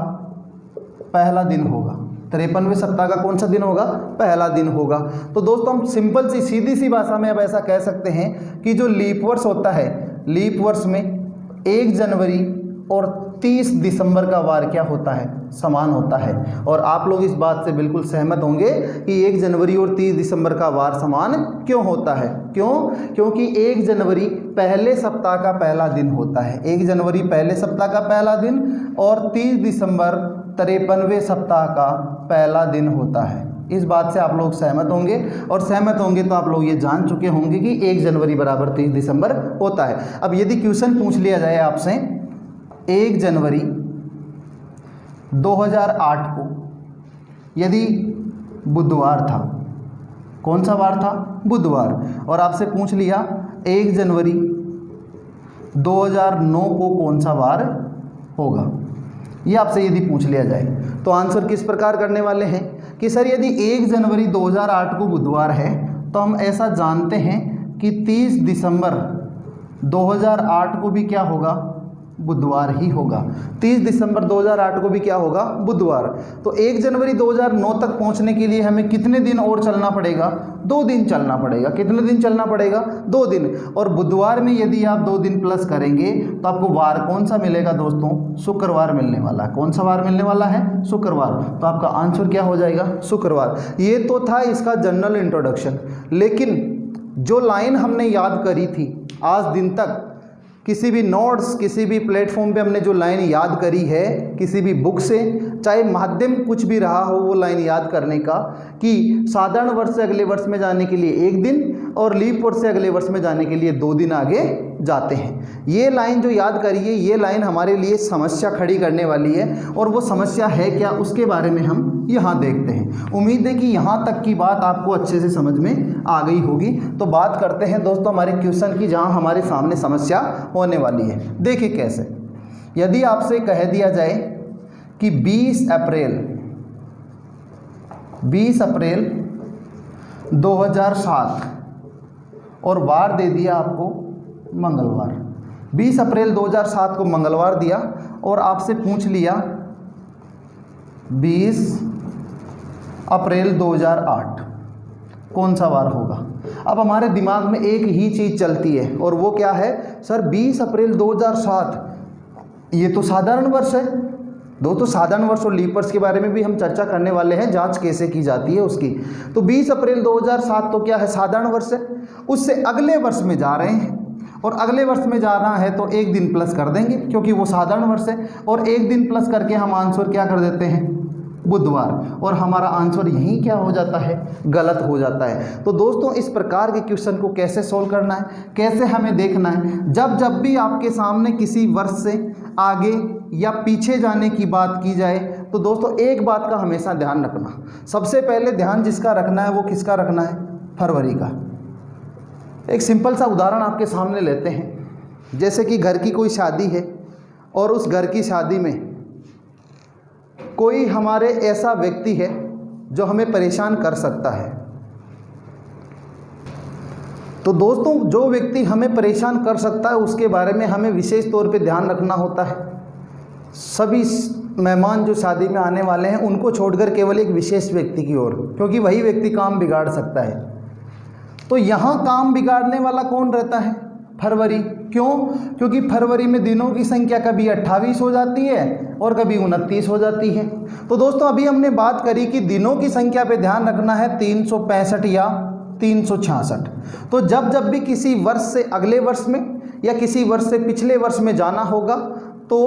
A: पहला दिन होगा। 53वें सप्ताह का कौन सा दिन होगा, पहला दिन होगा। तो दोस्तों हम सिंपल सी सीधी सी भाषा में अब ऐसा कह सकते हैं कि जो लीप वर्ष होता है, लीप वर्ष में 1 जनवरी और 30 दिसंबर का वार क्या होता है, समान होता है। और आप लोग इस बात से बिल्कुल सहमत होंगे कि 1 जनवरी और 30 दिसंबर का वार समान क्यों होता है। क्यों, क्योंकि 1 जनवरी पहले सप्ताह का पहला दिन होता है। 1 जनवरी पहले सप्ताह का पहला दिन और 30 दिसंबर 53वें सप्ताह का पहला दिन होता है। इस बात से आप लोग सहमत होंगे, और सहमत होंगे तो आप लोग ये जान चुके होंगे कि 1 जनवरी बराबर 30 दिसंबर होता है। अब यदि क्वेश्चन पूछ लिया जाए आपसे 1 जनवरी 2008 को यदि बुधवार था, कौन सा वार था, बुधवार, और आपसे पूछ लिया 1 जनवरी 2009 को कौन सा वार होगा, ये आपसे यदि पूछ लिया जाए तो आंसर किस प्रकार करने वाले हैं कि सर यदि 1 जनवरी 2008 को बुधवार है तो हम ऐसा जानते हैं कि 30 दिसंबर 2008 को भी क्या होगा, बुधवार ही होगा। 30 दिसंबर 2008 को भी क्या होगा? बुधवार। तो 1 जनवरी 2009 तक पहुंचने के लिए हमें कितने दिन और चलना पड़ेगा? 2 दिन चलना पड़ेगा। कितने दिन चलना पड़ेगा? 2 दिन। और बुधवार में यदि आप 2 दिन प्लस करेंगे तो आपको वार कौन सा मिलेगा दोस्तों? शुक्रवार मिलने वाला है। कौन सा वार मिलने वाला है? शुक्रवार। तो आपका आंसर क्या हो जाएगा? शुक्रवार। ये तो था इसका जनरल इंट्रोडक्शन। लेकिन जो लाइन हमने याद करी थी आज दिन तक, किसी भी नोट्स, किसी भी प्लेटफॉर्म पे हमने जो लाइन याद करी है किसी भी बुक से, चाहे माध्यम कुछ भी रहा हो वो लाइन याद करने का, कि साधारण वर्ष से अगले वर्ष में जाने के लिए 1 दिन और लीप वर्ष से अगले वर्ष में जाने के लिए 2 दिन आगे जाते हैं। ये लाइन जो याद करी है, ये लाइन हमारे लिए समस्या खड़ी करने वाली है, और वो समस्या है क्या उसके बारे में हम यहाँ देखते हैं। उम्मीद है कि यहाँ तक की बात आपको अच्छे से समझ में आ गई होगी। तो बात करते हैं दोस्तों हमारे क्वेश्चन की, जहाँ हमारे सामने समस्या होने वाली है। देखिए कैसे, यदि आपसे कह दिया जाए कि 20 अप्रैल 2007 और वार दे दिया आपको मंगलवार। 20 अप्रैल 2007 को मंगलवार दिया और आपसे पूछ लिया 20 अप्रैल 2008 कौन सा वार होगा। अब हमारे दिमाग में एक ही चीज़ चलती है, और वो क्या है? सर 20 अप्रैल 2007 ये तो साधारण वर्ष है। दोस्तों साधारण वर्ष और लीप वर्ष के बारे में भी हम चर्चा करने वाले हैं, जांच कैसे की जाती है उसकी। तो 20 अप्रैल 2007 तो क्या है? साधारण वर्ष है। उससे अगले वर्ष में जा रहे हैं, और अगले वर्ष में जाना है तो 1 दिन प्लस कर देंगे क्योंकि वो साधारण वर्ष है, और 1 दिन प्लस करके हम आंसर क्या कर देते हैं? बुधवार। और हमारा आंसर यही क्या हो जाता है? गलत हो जाता है। तो दोस्तों इस प्रकार के क्वेश्चन को कैसे सॉल्व करना है, कैसे हमें देखना है, जब भी आपके सामने किसी वर्ष से आगे या पीछे जाने की बात की जाए तो दोस्तों एक बात का हमेशा ध्यान रखना। सबसे पहले ध्यान जिसका रखना है वो किसका रखना है? फरवरी का। एक सिंपल सा उदाहरण आपके सामने लेते हैं। जैसे कि घर की कोई शादी है और उस घर की शादी में कोई हमारे ऐसा व्यक्ति है जो हमें परेशान कर सकता है। तो दोस्तों जो व्यक्ति हमें परेशान कर सकता है उसके बारे में हमें विशेष तौर पे ध्यान रखना होता है। सभी मेहमान जो शादी में आने वाले हैं उनको छोड़कर केवल एक विशेष व्यक्ति की ओर, क्योंकि वही व्यक्ति काम बिगाड़ सकता है। तो यहाँ काम बिगाड़ने वाला कौन रहता है? फरवरी। क्यों? क्योंकि फरवरी में दिनों की संख्या कभी 28 हो जाती है और कभी 29 हो जाती है। तो दोस्तों अभी हमने बात करी कि दिनों की संख्या पे ध्यान रखना है 365 या 366। तो जब भी किसी वर्ष से अगले वर्ष में या किसी वर्ष से पिछले वर्ष में जाना होगा तो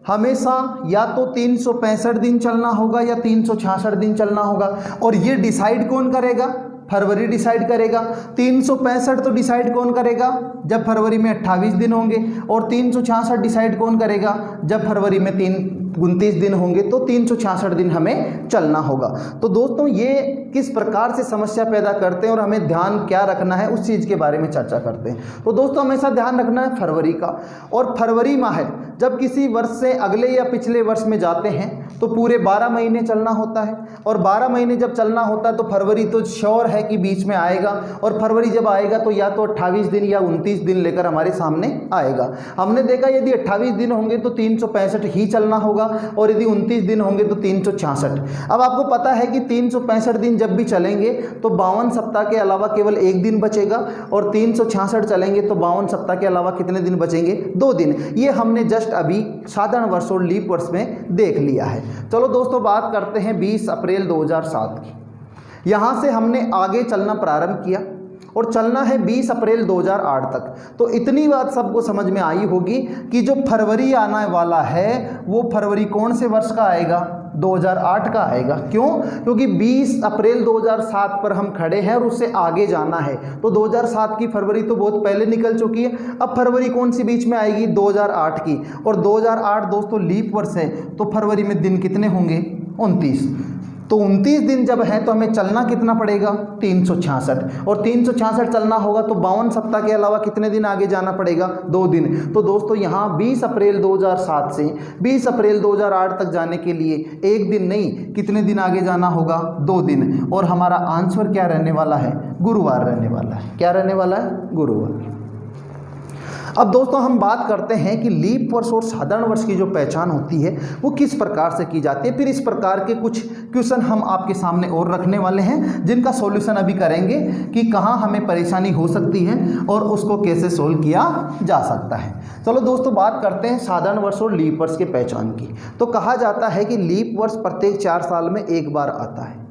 A: हमेशा या तो 365 दिन चलना होगा या 366 दिन चलना होगा। और ये डिसाइड कौन करेगा? फरवरी डिसाइड करेगा। 365 तो डिसाइड कौन करेगा? जब फरवरी में 28 दिन होंगे। और 366 डिसाइड कौन करेगा? जब फरवरी में 29 दिन होंगे। तो 366 दिन हमें चलना होगा। तो दोस्तों ये किस प्रकार से समस्या पैदा करते हैं और हमें ध्यान क्या रखना है उस चीज़ के बारे में चर्चा करते हैं। तो दोस्तों हमेशा ध्यान रखना है फरवरी का। और फरवरी माह है जब किसी वर्ष से अगले या पिछले वर्ष में जाते हैं तो पूरे 12 महीने चलना होता है। और 12 महीने जब चलना होता है तो फरवरी तो श्योर है कि बीच में आएगा। और फरवरी जब आएगा तो या तो 28 दिन या 29 दिन लेकर हमारे सामने आएगा। हमने देखा यदि 28 दिन होंगे तो 365 ही चलना होगा, और यदि 29 दिन होंगे तो 366। अब आपको पता है कि 365 दिन जब भी चलेंगे तो 52 सप्ताह के अलावा केवल 1 दिन बचेगा, और 366 चलेंगे तो 52 सप्ताह के अलावा कितने दिन बचेंगे? 2 दिन। ये हमने जस्ट अभी साधारण वर्ष और लीप वर्ष में देख लिया है। चलो दोस्तों बात करते हैं 20 अप्रैल 2007 की। यहाँ से हमने आगे चलना प्रारंभ किया और चलना है 20 अप्रैल 2008 तक। तो इतनी बात सबको समझ में आई होगी कि जो फरवरी आने वाला है वो फरवरी कौन से वर्ष का आएगा? 2008 का आएगा। क्यों? क्योंकि 20 अप्रैल 2007 पर हम खड़े हैं और उससे आगे जाना है। तो 2007 की फरवरी तो बहुत पहले निकल चुकी है। अब फरवरी कौन सी बीच में आएगी? 2008 की। और 2008 दोस्तों लीप वर्ष है, तो फरवरी में दिन कितने होंगे? 29। तो 29 दिन जब है तो हमें चलना कितना पड़ेगा? 366। और 366 चलना होगा तो 52 सप्ताह के अलावा कितने दिन आगे जाना पड़ेगा? 2 दिन। तो दोस्तों यहाँ 20 अप्रैल 2007 से 20 अप्रैल 2008 तक जाने के लिए 1 दिन नहीं, कितने दिन आगे जाना होगा? 2 दिन। और हमारा आंसर क्या रहने वाला है? गुरुवार रहने वाला है। क्या रहने वाला है? गुरुवार। अब दोस्तों हम बात करते हैं कि लीप वर्ष और साधारण वर्ष की जो पहचान होती है वो किस प्रकार से की जाती है। फिर इस प्रकार के कुछ क्वेश्चन हम आपके सामने और रखने वाले हैं जिनका सॉल्यूशन अभी करेंगे कि कहाँ हमें परेशानी हो सकती है और उसको कैसे सोल्व किया जा सकता है। चलो दोस्तों बात करते हैं साधारण वर्ष और लीप वर्ष के पहचान की। तो कहा जाता है कि लीप वर्ष प्रत्येक 4 साल में एक बार आता है।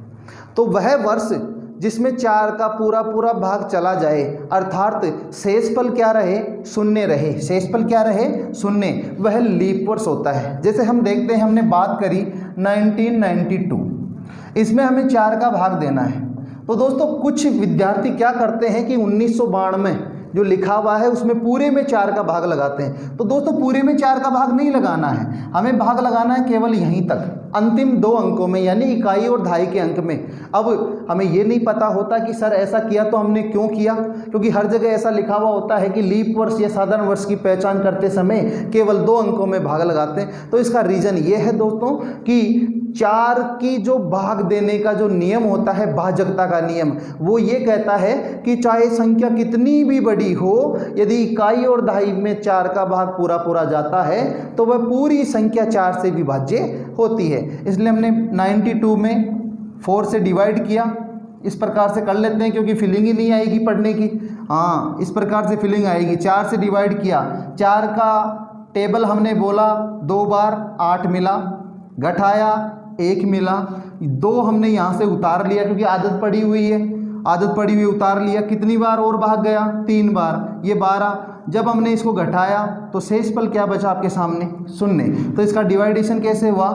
A: तो वह वर्ष जिसमें 4 का पूरा पूरा भाग चला जाए अर्थात शेषफल क्या रहे, शून्य रहे, शेषफल क्या रहे, शून्य, वह लीप वर्ष होता है। जैसे हम देखते हैं, हमने बात करी 1992, इसमें हमें 4 का भाग देना है। तो दोस्तों कुछ विद्यार्थी क्या करते हैं कि 1992 जो लिखा हुआ है उसमें पूरे में 4 का भाग लगाते हैं। तो दोस्तों पूरे में 4 का भाग नहीं लगाना है, हमें भाग लगाना है केवल यहीं तक, अंतिम 2 अंकों में, यानी इकाई और दहाई के अंक में। अब हमें ये नहीं पता होता कि सर ऐसा किया तो हमने क्यों किया, क्योंकि हर जगह ऐसा लिखा हुआ होता है कि लीप वर्ष या साधारण वर्ष की पहचान करते समय केवल 2 अंकों में भाग लगाते हैं। तो इसका रीज़न ये है दोस्तों कि 4 की जो भाग देने का जो नियम होता है, भाजकता का नियम, वो ये कहता है कि चाहे संख्या कितनी भी बड़ी हो, यदि इकाई और दहाई में 4 का भाग पूरा पूरा जाता है तो वह पूरी संख्या 4 से विभाज्य होती है। इसलिए हमने 92 में 4 से डिवाइड किया। इस प्रकार से कर लेते हैं क्योंकि फीलिंग ही नहीं आएगी पढ़ने की। हाँ, इस प्रकार से फीलिंग आएगी। 4 से डिवाइड किया, 4 का टेबल हमने बोला 2 बार 8 मिला, घटाया 1 मिला, 2 हमने यहाँ से उतार लिया क्योंकि आदत पड़ी हुई है, आदत पड़ी हुई उतार लिया। कितनी बार और भाग गया, 3 बार, ये 12। जब हमने इसको घटाया तो शेषफल क्या बचा आपके सामने, शून्य। तो इसका डिवाइडेशन कैसे हुआ,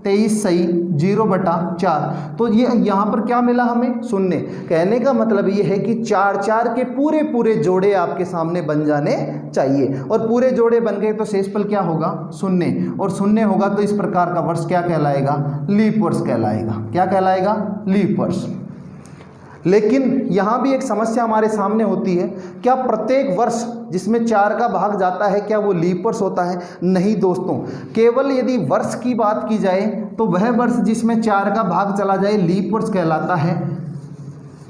A: 23 सही 0/4। तो ये यहाँ पर क्या मिला हमें, शून्य। कहने का मतलब ये है कि 4 के पूरे पूरे जोड़े आपके सामने बन जाने चाहिए, और पूरे जोड़े बन गए तो शेषफल क्या होगा, शून्य, और शून्य होगा तो इस प्रकार का वर्ष क्या कहलाएगा, लीप वर्ष कहलाएगा। क्या कहलाएगा, लीप वर्ष। लेकिन यहाँ भी एक समस्या हमारे सामने होती है, क्या प्रत्येक वर्ष जिसमें 4 का भाग जाता है क्या वो लीप वर्ष होता है? नहीं दोस्तों, केवल यदि वर्ष की बात की जाए तो वह वर्ष जिसमें 4 का भाग चला जाए लीप वर्ष कहलाता है।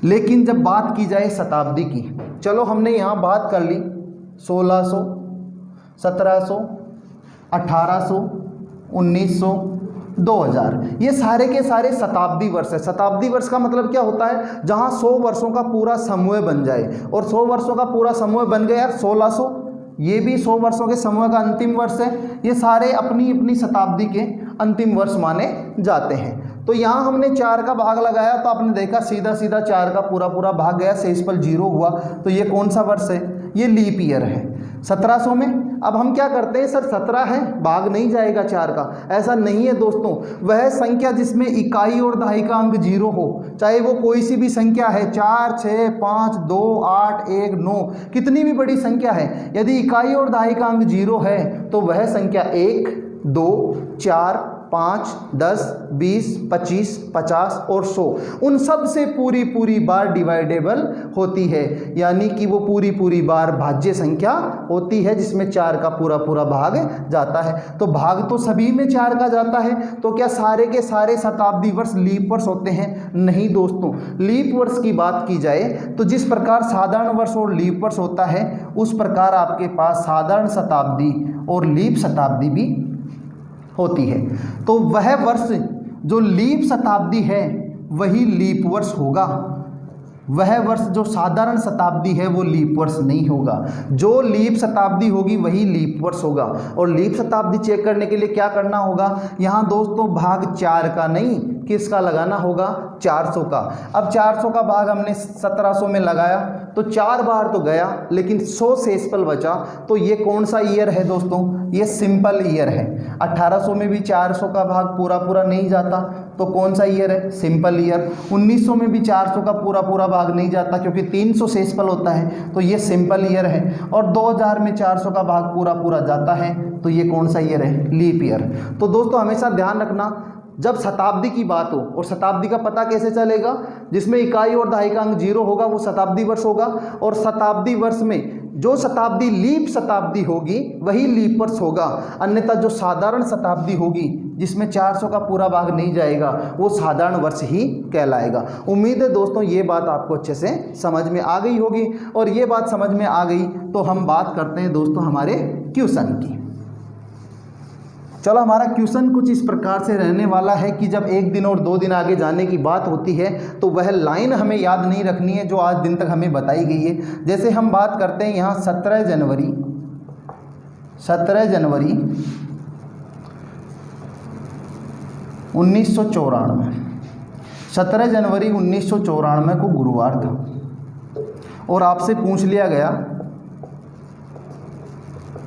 A: लेकिन जब बात की जाए शताब्दी की, चलो हमने यहाँ बात कर ली 1600, 1700, 1800, 1900, 2000, ये सारे के सारे शताब्दी वर्ष है। शताब्दी वर्ष का मतलब क्या होता है, जहाँ 100 वर्षों का पूरा समूह बन जाए, और 100 वर्षों का पूरा समूह बन गया 1600, ये भी 100 वर्षों के समूह का अंतिम वर्ष है। ये सारे अपनी अपनी शताब्दी के अंतिम वर्ष माने जाते हैं। तो यहाँ हमने 4 का भाग लगाया तो आपने देखा सीधा सीधा 4 का पूरा पूरा भाग गया, शेषफल 0 हुआ। तो ये कौन सा वर्ष है, ये लीप ईयर है। 1700 में अब हम क्या करते हैं, सर 17 है, भाग नहीं जाएगा 4 का। ऐसा नहीं है दोस्तों, वह संख्या जिसमें इकाई और दहाई का अंक 0 हो, चाहे वो कोई सी भी संख्या है, 4, 6, 5, 2, 8, 1, 9, कितनी भी बड़ी संख्या है, यदि इकाई और दहाई का अंक 0 है तो वह संख्या 1, 2, 4, 5, 10, 20, 25, 50 और 100 उन सब से पूरी पूरी बार डिवाइडेबल होती है, यानी कि वो पूरी पूरी बार भाज्य संख्या होती है जिसमें 4 का पूरा पूरा भाग जाता है। तो भाग तो सभी में 4 का जाता है, तो क्या सारे के सारे शताब्दी वर्ष लीप वर्ष होते हैं? नहीं दोस्तों, लीप वर्ष की बात की जाए तो जिस प्रकार साधारण वर्ष और लीप वर्ष होता है उस प्रकार आपके पास साधारण शताब्दी और लीप शताब्दी भी होती है। तो वह वर्ष जो लीप शताब्दी है वही लीप वर्ष होगा, वह वर्ष जो साधारण शताब्दी है वो लीप वर्ष नहीं होगा। जो लीप शताब्दी होगी वही लीप वर्ष होगा। और लीप शताब्दी चेक करने के लिए क्या करना होगा, यहाँ दोस्तों भाग 4 का नहीं, किसका लगाना होगा, 400 का। अब 400 का भाग हमने 1700 में लगाया तो 4 बार तो गया, लेकिन 100 शेषफल बचा। तो ये कौन सा ईयर है दोस्तों, ये सिंपल ईयर है। 1800 में भी 400 का भाग पूरा पूरा नहीं जाता, तो कौन सा ईयर है, सिंपल ईयर। 1900 में भी 400 का पूरा पूरा भाग नहीं जाता क्योंकि 300 शेषफल होता है, तो ये सिंपल ईयर है। और 2000 में 400 का भाग पूरा पूरा जाता है, तो ये कौन सा ईयर है, लीप ईयर। तो दोस्तों हमेशा ध्यान रखना, जब शताब्दी की बात हो, और शताब्दी का पता कैसे चलेगा, जिसमें इकाई और दहाई का अंक 0 होगा वो शताब्दी वर्ष होगा। और शताब्दी वर्ष में जो शताब्दी लीप शताब्दी होगी वही लीप वर्ष होगा, अन्यथा जो साधारण शताब्दी होगी जिसमें 400 का पूरा भाग नहीं जाएगा वो साधारण वर्ष ही कहलाएगा। उम्मीद है दोस्तों ये बात आपको अच्छे से समझ में आ गई होगी। और ये बात समझ में आ गई तो हम बात करते हैं दोस्तों हमारे क्वेश्चन की। चलो, हमारा क्वेश्चन कुछ इस प्रकार से रहने वाला है कि जब 1 दिन और 2 दिन आगे जाने की बात होती है तो वह लाइन हमें याद नहीं रखनी है जो आज दिन तक हमें बताई गई है। जैसे हम बात करते हैं यहाँ 17 जनवरी 1994, 17 जनवरी 1994 को गुरुवार था और आपसे पूछ लिया गया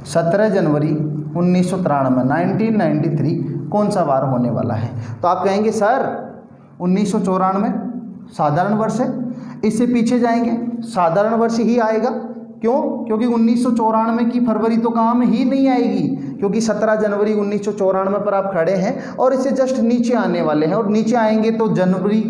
A: 17 जनवरी 1993 कौन सा वार होने वाला है। तो आप कहेंगे सर 1994 साधारण वर्ष है, इससे पीछे जाएंगे साधारण वर्ष ही आएगा। क्यों? क्योंकि 1994 की फरवरी तो काम ही नहीं आएगी, क्योंकि 17 जनवरी 1994 पर आप खड़े हैं और इससे जस्ट नीचे आने वाले हैं और नीचे आएंगे तो जनवरी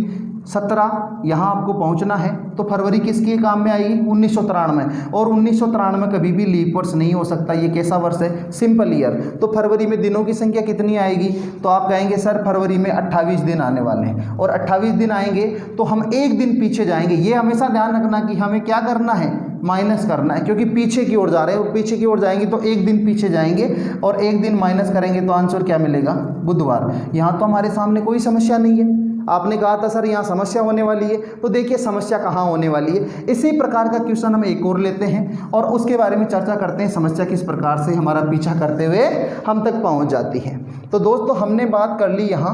A: 17 यहाँ आपको पहुँचना है, तो फरवरी किसके काम में आएगी? 1993। और 1993 कभी भी लीप वर्ष नहीं हो सकता, ये कैसा वर्ष है? Simple year. तो फरवरी में दिनों की संख्या कितनी आएगी? तो आप कहेंगे सर फरवरी में 28 दिन आने वाले हैं, और 28 दिन आएंगे तो हम 1 दिन पीछे जाएंगे। ये हमेशा ध्यान रखना कि हमें क्या करना है? माइनस करना है, क्योंकि पीछे की ओर जा रहे हैं और पीछे की ओर जाएंगे तो 1 दिन पीछे जाएंगे और 1 दिन माइनस करेंगे तो आंसर क्या मिलेगा? बुधवार। यहाँ तो हमारे सामने कोई समस्या नहीं है। आपने कहा था सर यहाँ समस्या होने वाली है, तो देखिए समस्या कहाँ होने वाली है। इसी प्रकार का क्वेश्चन हम एक और लेते हैं और उसके बारे में चर्चा करते हैं, समस्या किस प्रकार से हमारा पीछा करते हुए हम तक पहुँच जाती है। तो दोस्तों हमने बात कर ली यहाँ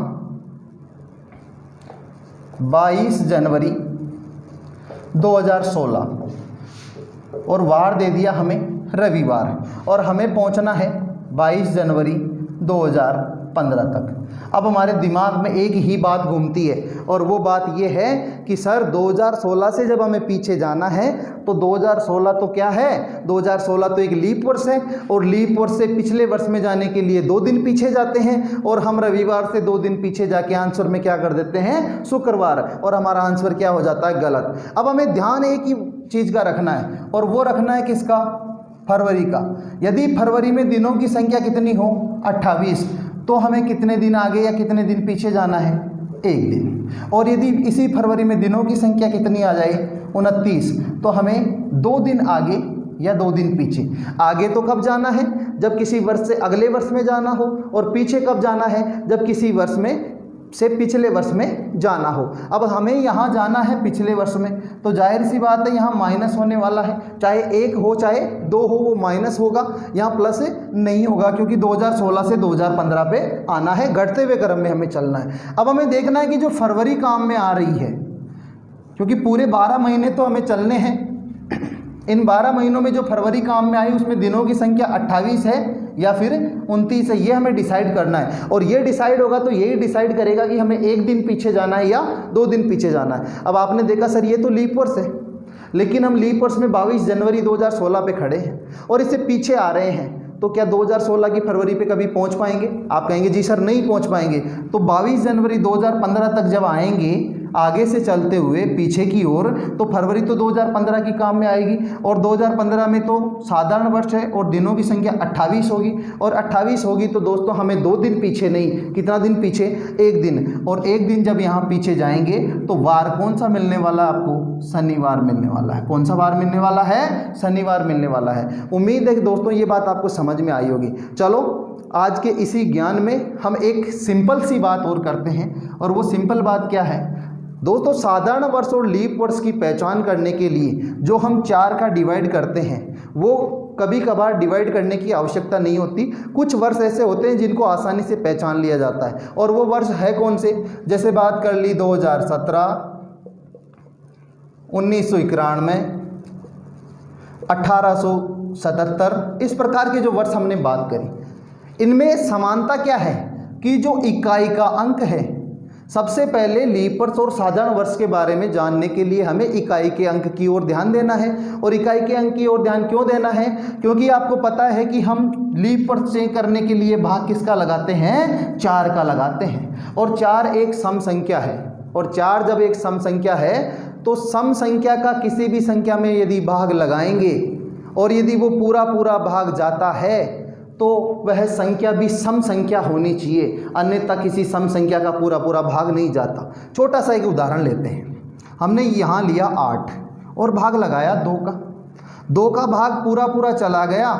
A: 22 जनवरी 2016 और वार दे दिया हमें रविवार, और हमें पहुंचना है 22 जनवरी 2015 तक। अब हमारे दिमाग में एक ही बात घूमती है और वो बात ये है कि सर 2016 से जब हमें पीछे जाना है तो 2016 तो क्या है? 2016 तो एक लीप वर्ष है और लीप वर्ष से पिछले वर्ष में जाने के लिए 2 दिन पीछे जाते हैं और हम रविवार से 2 दिन पीछे जाके आंसर में क्या कर देते हैं? शुक्रवार, और हमारा आंसर क्या हो जाता है? गलत। अब हमें ध्यान एक ही चीज़ का रखना है और वो रखना है किसका? फरवरी का। यदि फरवरी में दिनों की संख्या कितनी हो? 28, तो हमें कितने दिन आगे या कितने दिन पीछे जाना है? 1 दिन। और यदि इसी फरवरी में दिनों की संख्या कितनी आ जाए? 29, तो हमें 2 दिन आगे या 2 दिन पीछे। आगे तो कब जाना है? जब किसी वर्ष से अगले वर्ष में जाना हो, और पीछे कब जाना है? जब किसी वर्ष में से पिछले वर्ष में जाना हो। अब हमें यहाँ जाना है पिछले वर्ष में, तो जाहिर सी बात है यहाँ माइनस होने वाला है, चाहे 1 हो चाहे 2 हो वो माइनस होगा, यहाँ प्लस नहीं होगा, क्योंकि 2016 से 2015 पे आना है, घटते हुए क्रम में हमें चलना है। अब हमें देखना है कि जो फरवरी काम में आ रही है, क्योंकि पूरे 12 महीने तो हमें चलने हैं, इन 12 महीनों में जो फरवरी काम में आई उसमें दिनों की संख्या 28 है या फिर 29 है, ये हमें डिसाइड करना है। और ये डिसाइड होगा तो यही डिसाइड करेगा कि हमें 1 दिन पीछे जाना है या 2 दिन पीछे जाना है। अब आपने देखा सर ये तो लीप वर्ष है, लेकिन हम लीप वर्ष में 22 जनवरी 2016 पे खड़े हैं और इससे पीछे आ रहे हैं, तो क्या 2016 की फरवरी पे कभी पहुंच पाएंगे? आप कहेंगे जी सर नहीं पहुंच पाएंगे। तो 22 जनवरी 2015 तक जब आएंगे आगे से चलते हुए पीछे की ओर, तो फरवरी तो 2015 की काम में आएगी, और 2015 में तो साधारण वर्ष है और दिनों की संख्या 28 होगी, और 28 होगी तो दोस्तों हमें 2 दिन पीछे नहीं, कितना दिन पीछे? 1 दिन। और 1 दिन जब यहाँ पीछे जाएंगे तो वार कौन सा मिलने वाला है आपको? शनिवार मिलने वाला है। कौन सा वार मिलने वाला है? शनिवार मिलने वाला है। उम्मीद है कि दोस्तों ये बात आपको समझ में आई होगी। चलो आज के इसी ज्ञान में हम एक सिंपल सी बात और करते हैं, और वो सिंपल बात क्या है दोस्तों? साधारण वर्ष और लीप वर्ष की पहचान करने के लिए जो हम 4 का डिवाइड करते हैं वो कभी कभार डिवाइड करने की आवश्यकता नहीं होती। कुछ वर्ष ऐसे होते हैं जिनको आसानी से पहचान लिया जाता है, और वो वर्ष है कौन से? जैसे बात कर ली 2017, 1991, 1877, इस प्रकार के जो वर्ष हमने बात करी, इनमें समानता क्या है कि जो इकाई का अंक है, सबसे पहले लीप वर्ष और साधारण वर्ष के बारे में जानने के लिए हमें इकाई के अंक की ओर ध्यान देना है। और इकाई के अंक की ओर ध्यान क्यों देना है? क्योंकि आपको पता है कि हम लीप वर्ष से करने के लिए भाग किसका लगाते हैं? 4 का लगाते हैं, और 4 एक सम संख्या है, और 4 जब एक सम संख्या है तो सम संख्या का किसी भी संख्या में यदि भाग लगाएंगे और यदि वो पूरा पूरा भाग जाता है तो वह संख्या भी सम संख्या होनी चाहिए, अन्यथा किसी सम संख्या का पूरा पूरा भाग नहीं जाता। छोटा सा एक उदाहरण लेते हैं। हमने यहाँ लिया 8 और भाग लगाया 2 का भाग पूरा पूरा चला गया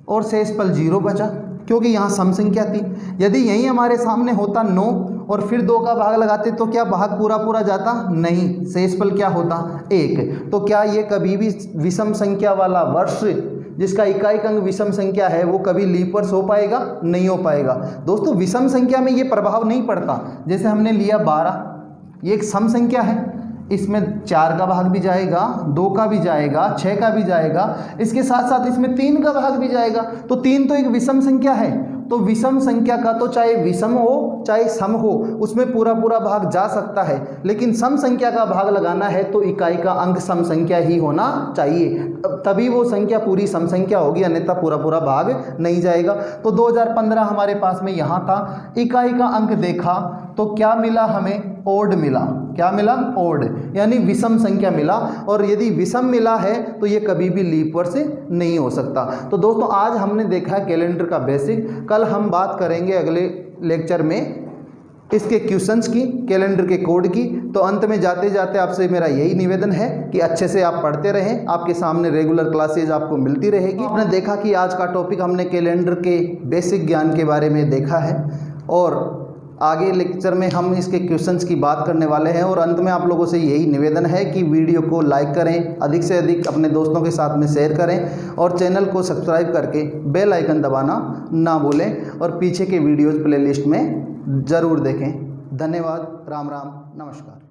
A: और शेषफल 0 बचा, क्योंकि यहाँ सम संख्या थी। यदि यही हमारे सामने होता 9 और फिर 2 का भाग लगाते तो क्या भाग पूरा पूरा जाता? नहीं, शेषफल क्या होता? 1। तो क्या ये कभी भी विषम संख्या वाला वर्ष जिसका इकाई अंक विषम संख्या है वो कभी लीप वर्ष हो पाएगा? नहीं हो पाएगा। दोस्तों विषम संख्या में ये प्रभाव नहीं पड़ता। जैसे हमने लिया 12, ये एक सम संख्या है, इसमें 4 का भाग भी जाएगा, 2 का भी जाएगा, 6 का भी जाएगा, इसके साथ साथ इसमें 3 का भाग भी जाएगा। तो 3 तो एक विषम संख्या है। तो विषम संख्या का तो चाहे विषम हो चाहे सम हो उसमें पूरा पूरा भाग जा सकता है, लेकिन सम संख्या का भाग लगाना है तो इकाई का अंक सम संख्या ही होना चाहिए, तभी वो संख्या पूरी सम संख्या होगी, अन्यथा पूरा पूरा भाग नहीं जाएगा। तो 2015 हमारे पास में यहाँ था, इकाई का अंक देखा तो क्या मिला हमें? ओड मिला। क्या मिला? ओड, यानी विषम संख्या मिला। और यदि विषम मिला है तो ये कभी भी लीप वर्ष नहीं हो सकता। तो दोस्तों आज हमने देखा है कैलेंडर का बेसिक। कल हम बात करेंगे अगले लेक्चर में इसके क्वेश्चंस की, कैलेंडर के कोड की। तो अंत में जाते जाते आपसे मेरा यही निवेदन है कि अच्छे से आप पढ़ते रहें, आपके सामने रेगुलर क्लासेज आपको मिलती रहेगी। आपने देखा कि आज का टॉपिक हमने कैलेंडर के बेसिक ज्ञान के बारे में देखा है और आगे लेक्चर में हम इसके क्वेश्चंस की बात करने वाले हैं। और अंत में आप लोगों से यही निवेदन है कि वीडियो को लाइक करें, अधिक से अधिक अपने दोस्तों के साथ में शेयर करें और चैनल को सब्सक्राइब करके बेल आइकन दबाना ना भूलें और पीछे के वीडियोज़ प्लेलिस्ट में ज़रूर देखें। धन्यवाद। राम राम, नमस्कार।